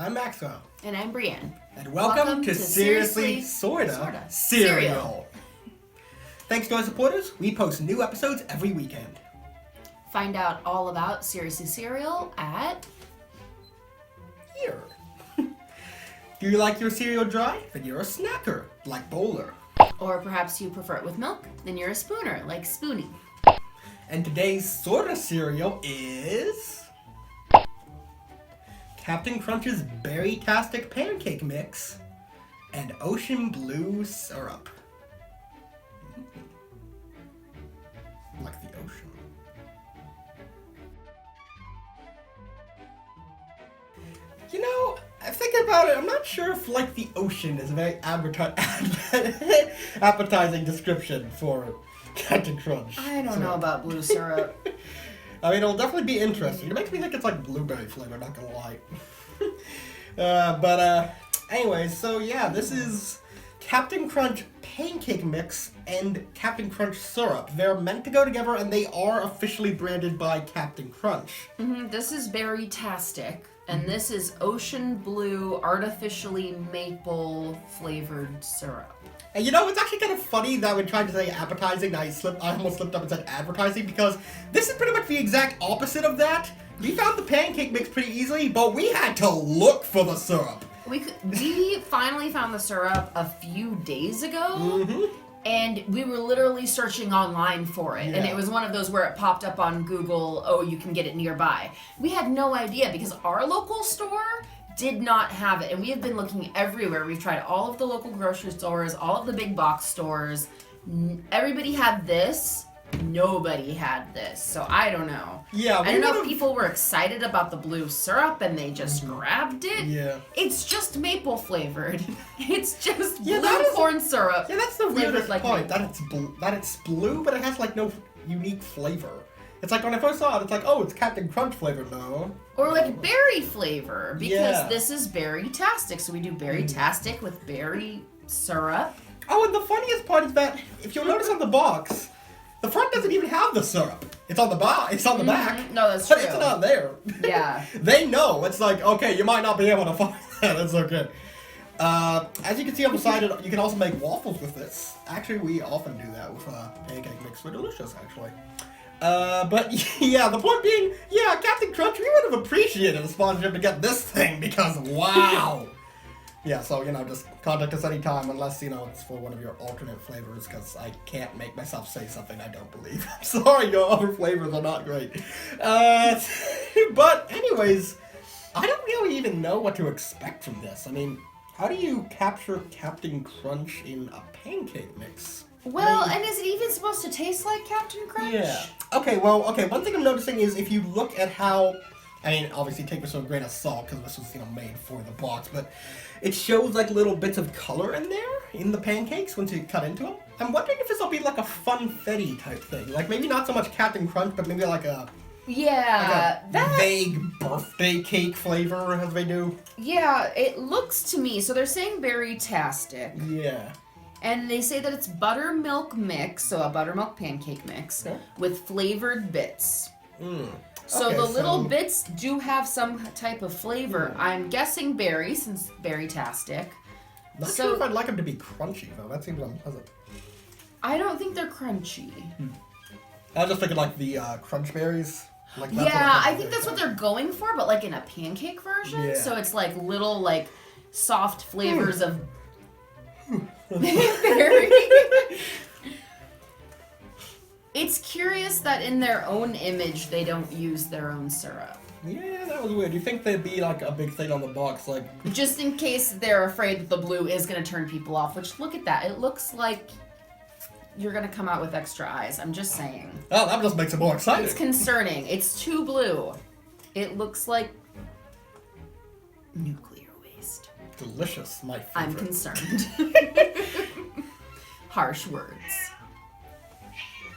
I'm Maxwell. And I'm Brienne. And welcome to Seriously Sorta Cereal. Thanks to our supporters, we post new episodes every weekend. Find out all about Seriously Cereal at... here. Do you like your cereal dry? Then you're a snacker, like Bowler. Or perhaps you prefer it with milk? Then you're a spooner, like Spoonie. And today's Sorta cereal is... Captain Crunch's Berry-tastic Pancake Mix and Ocean Blue Syrup. Like the ocean. You know, thinking about it, I'm not sure if like the ocean is a very appetizing description for Captain Crunch. I don't know about blue syrup. I mean, it'll definitely be interesting. It makes me think it's like blueberry flavor, not gonna lie. Anyways, so yeah, this is Captain Crunch Pancake Mix and Captain Crunch Syrup. They're meant to go together, and they are officially branded by Captain Crunch. This is Berry-tastic, and this is Ocean Blue Artificially Maple Flavored Syrup. And you know, it's actually kind of funny that when trying to say appetizing, I almost slipped up and said advertising, because this is pretty much the exact opposite of that. We found the pancake mix pretty easily, but we had to look for the syrup. We finally found the syrup a few days ago, and we were literally searching online for it, and it was one of those where it popped up on Google, oh, you can get it nearby. We had no idea, because our local store did not have it, and we have been looking everywhere. We've tried all of the local grocery stores, all of the big box stores. Everybody had this. Nobody had this, so I don't know. Yeah, I don't know if people were excited about the blue syrup and they just grabbed it. Yeah. It's just maple flavored. It's just blue that corn syrup. Yeah, that's the weirdest like part, that it's blue, but it has like no unique flavor. It's like when I first saw it, it's like, oh, it's Captain Crunch flavor, no. Or like berry flavor, because this is berry-tastic, so we do berry-tastic with berry syrup. Oh, and the funniest part is that, if you'll notice on the box, the front doesn't even have the syrup. It's on the back. No, that's true. But it's not there. Yeah. They know. It's like, okay, you might not be able to find that. That's okay. As you can see on the side, you can also make waffles with this. Actually, we often do that with pancake mix. They're delicious, actually. But yeah, the point being, yeah, Captain Crunch, we would have appreciated a sponsorship to get this thing, because wow. Yeah, so, you know, just contact us anytime, unless, you know, it's for one of your alternate flavors, because I can't make myself say something I don't believe. I'm sorry, your other flavors are not great. But anyways, I don't really even know what to expect from this. I mean, how do you capture Captain Crunch in a pancake mix? Well, and is it even supposed to taste like Captain Crunch? Yeah. Okay, one thing I'm noticing is if you look at how, I mean, obviously take this with a grain of salt, because this was, you know, made for the box, but it shows like little bits of color in there, in the pancakes, once you cut into them. I'm wondering if this will be like a funfetti type thing. Like maybe not so much Captain Crunch, but maybe like a... Yeah, like a vague birthday cake flavor, as they do. Yeah, it looks to me, so they're saying berry-tastic. Yeah. And they say that it's buttermilk mix, so a buttermilk pancake mix, with flavored bits. So the little bits do have some type of flavor. I'm guessing berry, since berry-tastic. Not sure if I'd like them to be crunchy, though. That seems unpleasant. I don't think they're crunchy. I was just thinking like the crunch berries. Like I think that's what they're going for, but like in a pancake version. Yeah. So it's like little like soft flavors of berry. It's curious that in their own image they don't use their own syrup. Yeah, that was weird. You think they'd be like a big thing on the box, like... Just in case they're afraid that the blue is going to turn people off, which look at that. It looks like you're going to come out with extra eyes. I'm just saying. Oh, that just makes it more exciting. It's concerning. It's too blue. It looks like nuclear waste. Delicious, my favorite. I'm concerned. Harsh words.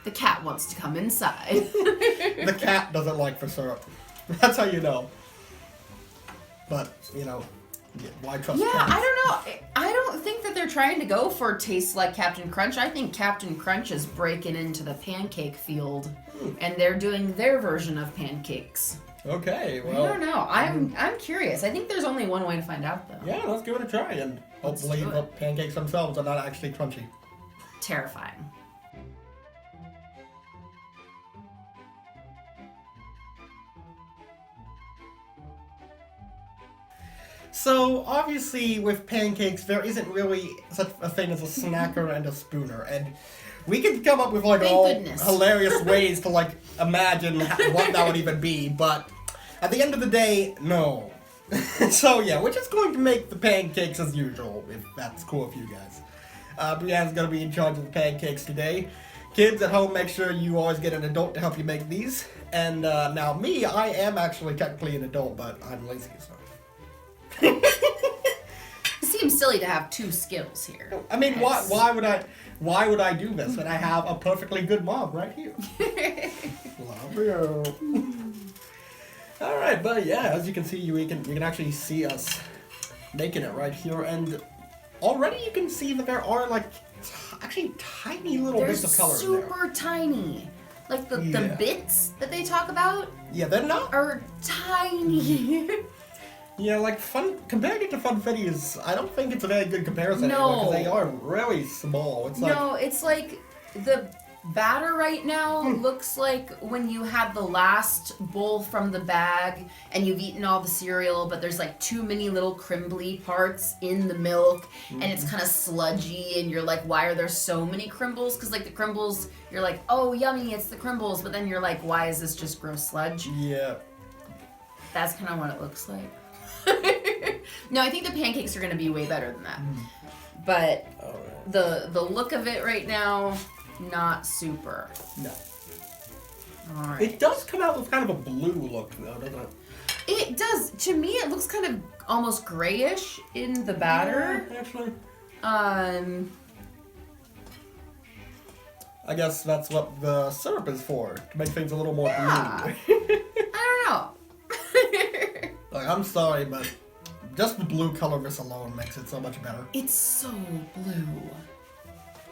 The cat wants to come inside. The cat doesn't like for syrup. That's how you know. But, you know, why trust cats? I don't know. I don't think that they're trying to go for taste like Captain Crunch. I think Captain Crunch is breaking into the pancake field, and they're doing their version of pancakes. Okay, I well. don't know. I'm curious. I think there's only one way to find out, though. Yeah, let's give it a try, and hopefully the pancakes themselves are not actually crunchy. Terrifying. So, obviously, with pancakes, there isn't really such a thing as a snacker and a spooner, and we could come up with, like, Thank all goodness. hilarious ways to, like, imagine what that would even be, but at the end of the day, no. So, yeah, we're just going to make the pancakes as usual, if that's cool with you guys. Brianne's gonna be in charge of the pancakes today. Kids at home, make sure you always get an adult to help you make these. And now me, I am actually technically an adult, but I'm lazy, so. It seems silly to have two skills here. I mean, Yes. why would I do this when I have a perfectly good mom right here? Love you. All right, but yeah, as you can see, you can actually see us making it right here, and already you can see that there are like actually tiny little They're bits of color in there. super tiny. Like the Yeah. bits that they talk about Yeah, they're not. are tiny. Yeah, like comparing it to Funfetti's, I don't think it's a very good comparison No. anymore, because they are really small. It's like No, it's like the batter right now looks like when you had the last bowl from the bag and you've eaten all the cereal, but there's like too many little crimbly parts in the milk and it's kind of sludgy and you're like, why are there so many crumbles? Because like the crumbles, you're like, oh yummy, it's the crumbles, but then you're like, why is this just gross sludge? yeah. That's kind of what it looks like. No, I think the pancakes are going to be way better than that. But All right. the look of it right now, not super. No. All right. It does come out with kind of a blue look, though, doesn't it? It does. To me, it looks kind of almost grayish in the batter. Yeah, actually. I guess that's what the syrup is for, to make things a little more Yeah. blue. I don't know. Like, I'm sorry, but just the blue color of this alone makes it so much better. It's so blue.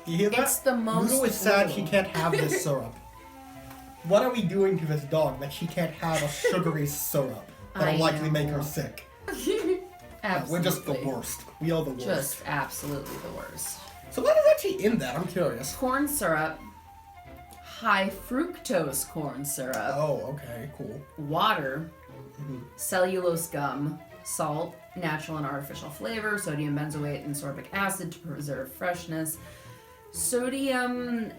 You hear that? It's the most Lulu is sad blue. she can't have this syrup. What are we doing to this dog that she can't have a sugary syrup that'll I likely make know. her sick? Absolutely. We're just the worst. We are the worst. Just absolutely the worst. So what is actually in that? I'm curious. Corn syrup, high fructose corn syrup, Oh, okay, cool. water, cellulose gum, salt, natural and artificial flavor, sodium benzoate and sorbic acid to preserve freshness, sodium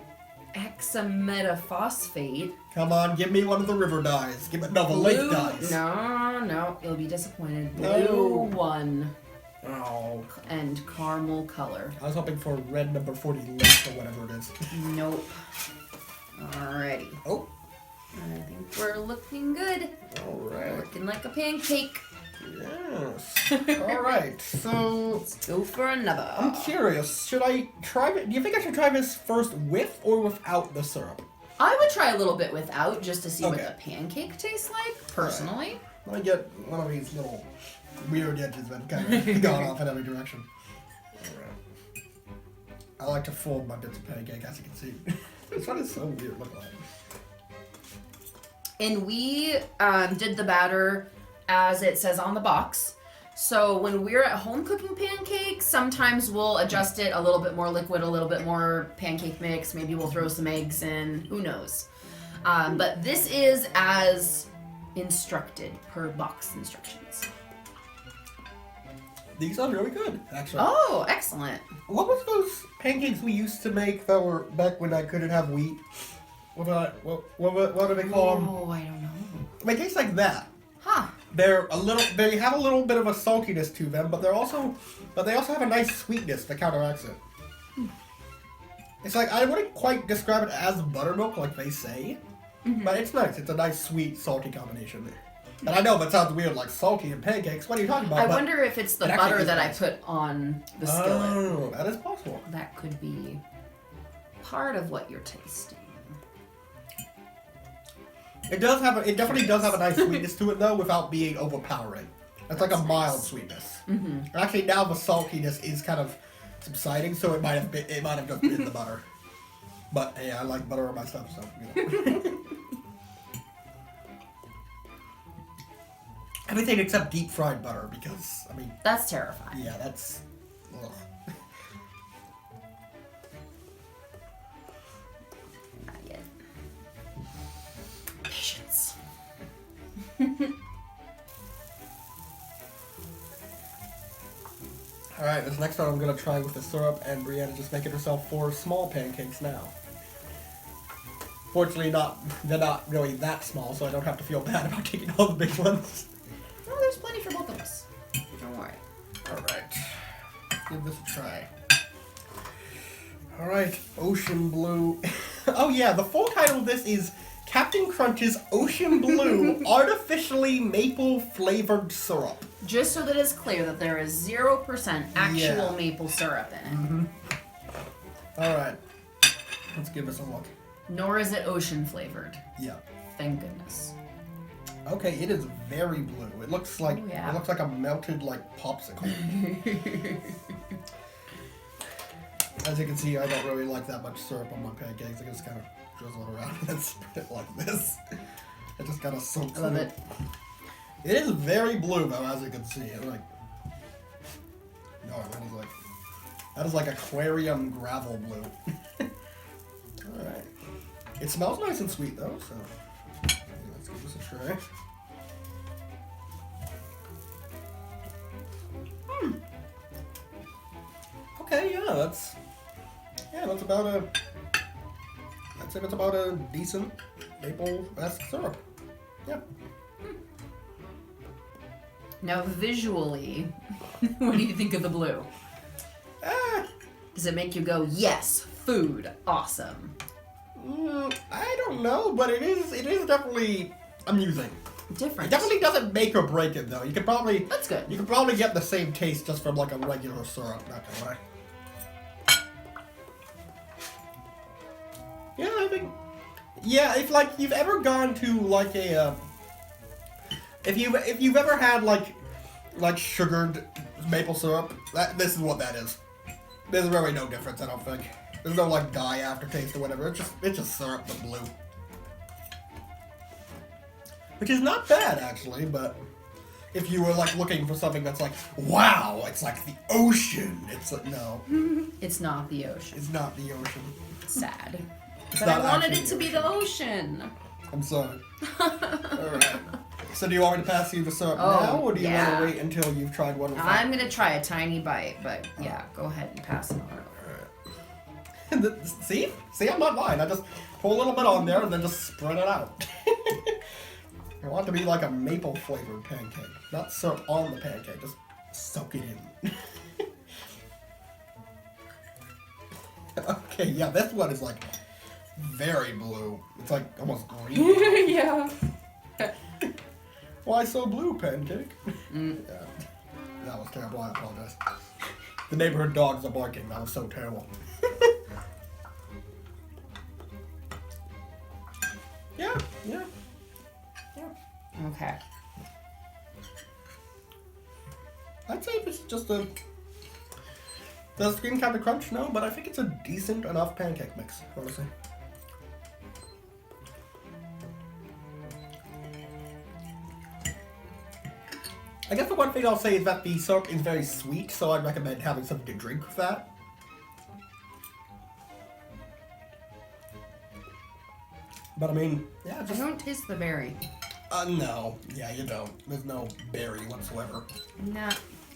hexametaphosphate. Come on, give me one of the river dyes. Give it no, the lake dyes. No, you'll be disappointed. No. Blue one Oh, and caramel color. I was hoping for red number 40 lake or whatever it is. Nope. Alrighty. Oh, I think we're looking good. alright. Looking like a pancake. Yes. Alright, so Let's go for another. I'm curious. Should I try it? Do you think I should try this first with or without the syrup? I would try a little bit without just to see what Okay. the pancake tastes like, personally. Let me get one of these little weird edges that kind of gone off in every direction. Alright. I like to fold my bits of pancake, as you can see. This one is so weird looking like. And we did the batter as it says on the box. So when we're at home cooking pancakes, sometimes we'll adjust it a little bit more liquid, a little bit more pancake mix. Maybe we'll throw some eggs in. Who knows? But this is as instructed per box instructions. These are really good, actually. Oh, excellent. What was those pancakes we used to make that were back when I couldn't have wheat? What do they call them? Oh, I don't know. They taste like that. Huh. They have a little bit of a saltiness to them, but they also have a nice sweetness that counteracts it. It's like, I wouldn't quite describe it as buttermilk like they say, but it's nice. It's a nice sweet salty combination. And I know that sounds weird, like salty and pancakes. What are you talking about? I But wonder if it's the it actually butter is that nice. I put on the skillet. Oh, that is possible. That could be part of what you're tasting. It definitely does have a nice sweetness to it though, without being overpowering. It's like a That's mild nice. sweetness. Mm-hmm. Actually, now the saltiness is kind of subsiding, so it might have just been the butter. But hey, I like butter on my stuff, so you know. everything except deep fried butter because, I mean... That's terrifying. Yeah, that's... Ugh. Not yet. Patience. Alright, this next one I'm going to try with the syrup, and Brianna's just making herself 4 small pancakes now. Fortunately, they're not really that small, so I don't have to feel bad about taking all the big ones. Oh, there's plenty for both of us. Don't worry. Alright, let's give this a try. Alright, Ocean Blue. Oh yeah, the full title of this is Captain Crunch's Ocean Blue Artificially Maple Flavored Syrup. Just so that it's clear that there is 0% actual maple syrup in it. Mm-hmm. Alright, let's give this a look. Nor is it ocean flavored. Yeah. Thank goodness. Okay, it is very blue. It looks like yeah. It looks like a melted popsicle. As you can see, I don't really like that much syrup on my pancakes. I just kind of drizzle it around and spread it like this. It just kind of soaks I love in. it. It is very blue though, as you can see. It that is like aquarium gravel blue. All right. It smells nice and sweet though, so let's give this a try. Okay, yeah, that's about I'd say that's about a decent maple-esque syrup. Yeah. Now, visually, what do you think of the blue? Does it make you go, yes, food, awesome? I don't know, but it is definitely amusing. Different. It definitely doesn't make or break it though. You could probably That's good. You could probably get the same taste just from like a regular syrup, not gonna lie. Yeah, I think. Yeah, if like you've ever gone to like a if you've ever had like sugared maple syrup, this is what that is. There's really no difference, I don't think. There's no like dye aftertaste or whatever. It's just syrup but blue. Which is not bad actually, but if you were like looking for something that's like, wow, it's like the ocean. It's like no. It's not the ocean. It's not the ocean. Sad. It's But not I wanted actually it to be the ocean. I'm sorry. Alright. So do you want me to pass you the syrup Oh, now, or do you yeah. want to wait until you've tried one? I'm gonna try a tiny bite, but yeah, go ahead and pass it on. See, I'm not lying. I just pour a little bit on there and then just spread it out. I want it to be like a maple flavored pancake, not syrup on the pancake. Just soak it in. Okay, yeah, this one is like very blue. It's like almost green. Yeah. Why so blue, pancake? Yeah, that was terrible. I apologize. The neighborhood dogs are barking. That was so terrible. Yeah. Okay. I'd say if it's just the Scream Captain Crunch, no, but I think it's a decent enough pancake mix, honestly. I guess the one thing I'll say is that the syrup is very sweet, so I'd recommend having something to drink with that. But I mean, yeah, I just... don't taste the berry. No. Yeah, you don't. There's no berry whatsoever. No,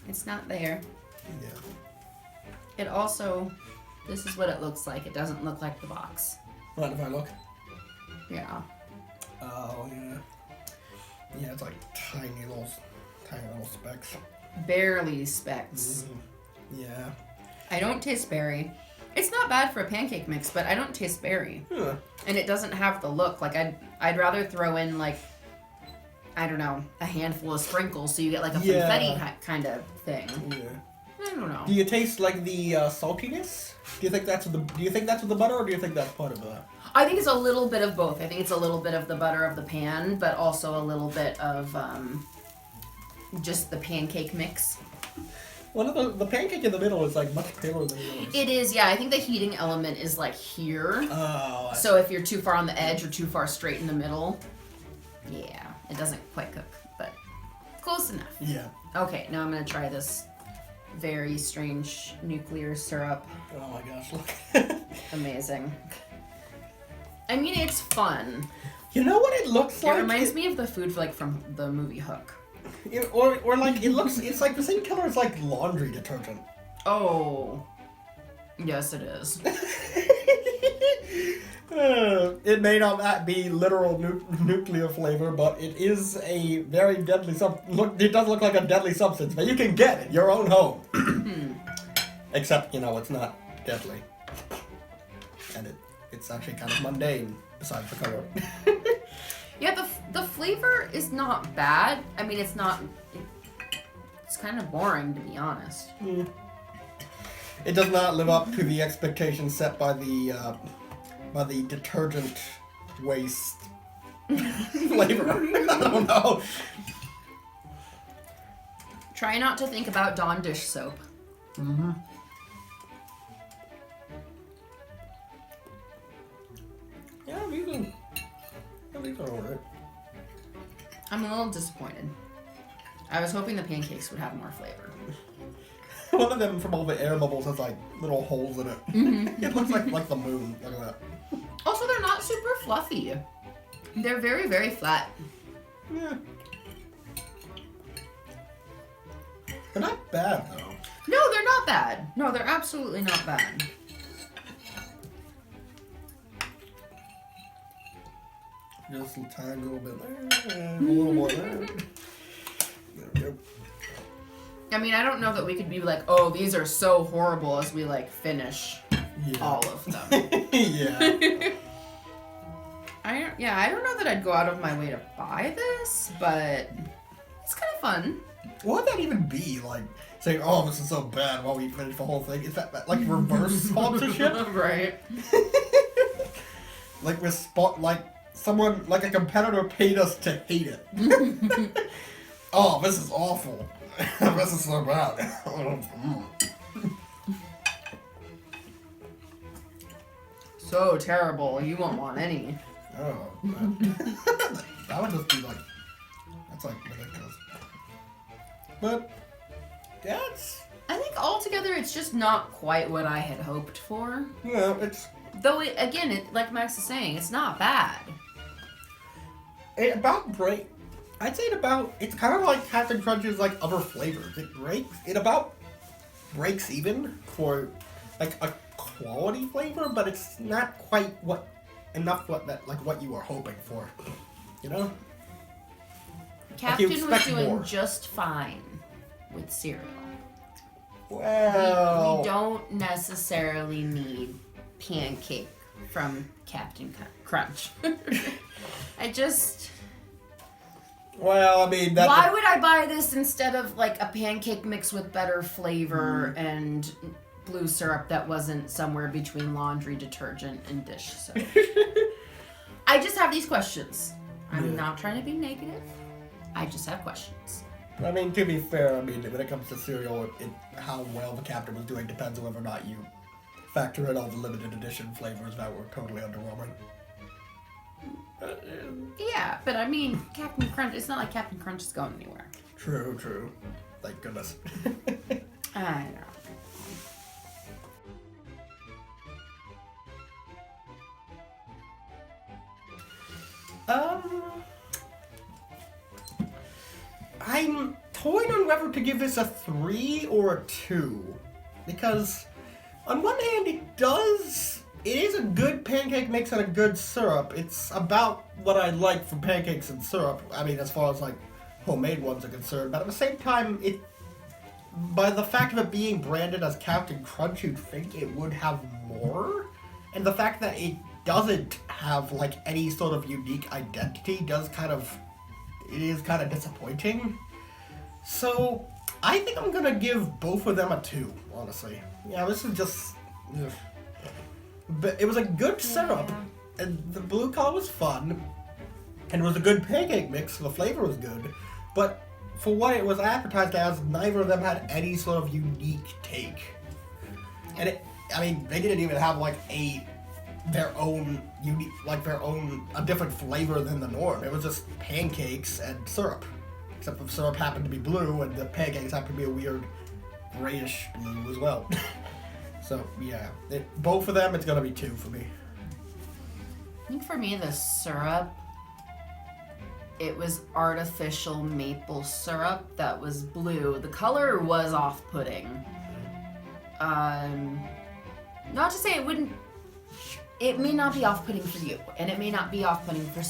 it's not there. Yeah. It also, this is what it looks like. It doesn't look like the box. Mind if I look? Yeah. Oh, yeah. Yeah, it's like tiny little specks. Barely specks. Yeah. I don't taste berry. It's not bad for a pancake mix, but I don't taste berry. Huh. And it doesn't have the look. Like, I'd rather throw in, like, I don't know, a handful of sprinkles so you get, like, a confetti kind of thing. Yeah. I don't know. Do you taste like the saltiness? Do you think that's with the butter, or do you think that's part of that? I think it's a little bit of both. I think it's a little bit of the butter of the pan, but also a little bit of just the pancake mix. One of the pancake in the middle is like much paler than the others. It is, yeah. I think the heating element is like here. Oh. So if you're too far on the edge or too far straight in the middle, yeah, it doesn't quite cook, but close enough. Yeah. Okay, now I'm gonna try this very strange nuclear syrup. Oh my gosh, look. Amazing. I mean, it's fun. You know what it looks like? It reminds me of the food like from the movie Hook. Or like it's like the same color as like laundry detergent. Oh. Yes, it is. It may not be literal nuclear flavor, but it is a very deadly it does look like a deadly substance, but you can get it your own home. Except, it's not deadly. And it's actually kind of mundane, besides the color. Yeah, the flavor is not bad. I mean, it's kind of boring, to be honest. It does not live up to the expectations set by the detergent waste flavor. I don't know. Try not to think about Dawn dish soap. Mm-hmm. Yeah, these are alright. I'm a little disappointed. I was hoping the pancakes would have more flavor. One of them from all the air bubbles has like little holes in it. Mm-hmm. It looks like the moon. Look at that. Also, they're not super fluffy. They're very, very flat. Yeah. They're not bad though. No, they're not bad. No, they're absolutely not bad. Just a tiny little bit there, a little more there. There we go. I mean, I don't know that we could be like, oh, these are so horrible as we like finish all of them. Yeah. I don't know that I'd go out of my way to buy this, but it's kind of fun. What would that even be? Like saying, "Oh, this is so bad," while we finish the whole thing? Is that like reverse sponsorship? Right. Like someone, like a competitor paid us to hate it. Oh, this is awful. This is so bad. So terrible. You won't want any. Oh. That would just be like, that's like ridiculous. But, I think altogether it's just not quite what I had hoped for. Yeah, it's... Though, like Max is saying, it's not bad. I'd say it's kind of like Captain Crunch's like other flavors. It about breaks even for like a quality flavor, but it's not quite what you were hoping for. You know? Captain was doing more. just fine with cereal. Well, we don't necessarily need pancake from Captain Crunch. Well, I mean, why would I buy this instead of like a pancake mix with better flavor and blue syrup that wasn't somewhere between laundry detergent and dish soap? I just have these questions. I'm not trying to be negative. I just have questions. I mean, to be fair, when it comes to cereal, how well the Captain was doing depends on whether or not you factor in all the limited edition flavors that were totally underwhelming. Yeah, but I mean, Captain Crunch, it's not like Captain Crunch is going anywhere. True. Thank goodness. I know. I'm toying on whether to give this a 3 or a 2. Because, on one hand, it is a good pancake mix and a good syrup. It's about what I like from pancakes and syrup. I mean, as far as, like, homemade ones are concerned. But at the same time, by the fact of it being branded as Captain Crunch, you'd think it would have more. And the fact that it doesn't have, like, any sort of unique identity is kind of disappointing. So, I think I'm gonna give both of them a 2, honestly. Yeah, this is just... Ugh. But it was a good setup, and the blue color was fun, and it was a good pancake mix, so the flavor was good, but for what it was advertised as, neither of them had any sort of unique take. And they didn't even have like a different flavor than the norm. It was just pancakes and syrup. except the syrup happened to be blue and the pancakes happened to be a weird grayish blue as well. So yeah, both of them, it's gonna be 2 for me. I think for me, the syrup, it was artificial maple syrup that was blue. The color was off-putting. Not to say it may not be off-putting for you, and it may not be off-putting for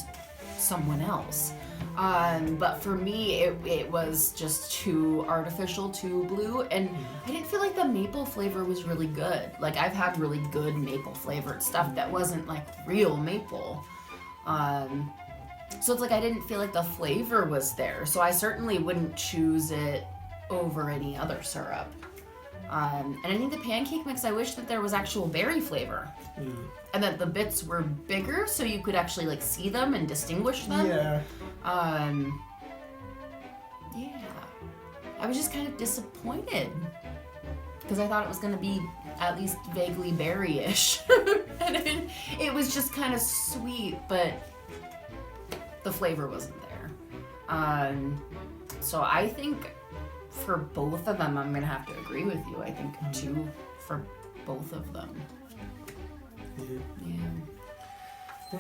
someone else. But for me, it was just too artificial, too blue, and I didn't feel like the maple flavor was really good. Like, I've had really good maple flavored stuff that wasn't like real maple. So it's like I didn't feel like the flavor was there. So I certainly wouldn't choose it over any other syrup. And I think the pancake mix, I wish that there was actual berry flavor. And that the bits were bigger so you could actually like see them and distinguish them. Yeah. Yeah. I was just kind of disappointed because I thought it was going to be at least vaguely berry-ish. And it was just kind of sweet, but the flavor wasn't there. So I think for both of them, I'm going to have to agree with you. I think 2 for both of them.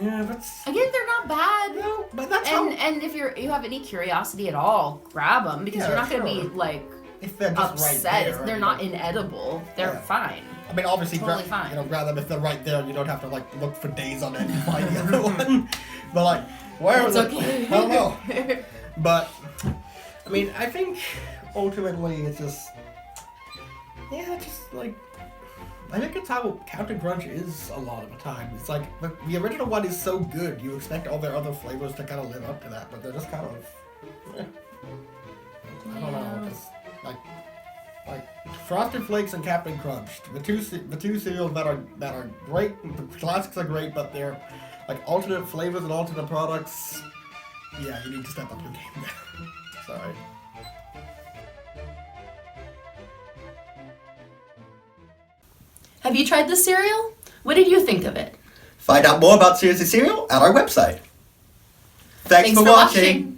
Yeah, that's... Again, they're not bad. No, but that's and if you have any curiosity at all, grab them because you're not going to be like if they're just upset. right there, If they're not inedible, they're fine. I mean, obviously, totally fine. Grab them if they're right there. You don't have to like look for days on end to find the other one. But like, where is it? Okay. I don't know. But I mean, I think ultimately it's just like. I think it's how Captain Crunch is a lot of the time. It's like, the original one is so good, you expect all their other flavors to kind of live up to that, but they're just kind of, I don't know, just like Frosted Flakes and Captain Crunch, the two cereals that are great. The classics are great, but they're like alternate flavors and alternate products. Yeah, you need to step up your game there. Sorry. Have you tried this cereal? What did you think of it? Find out more about Seriously Cereal at our website. Thanks for watching.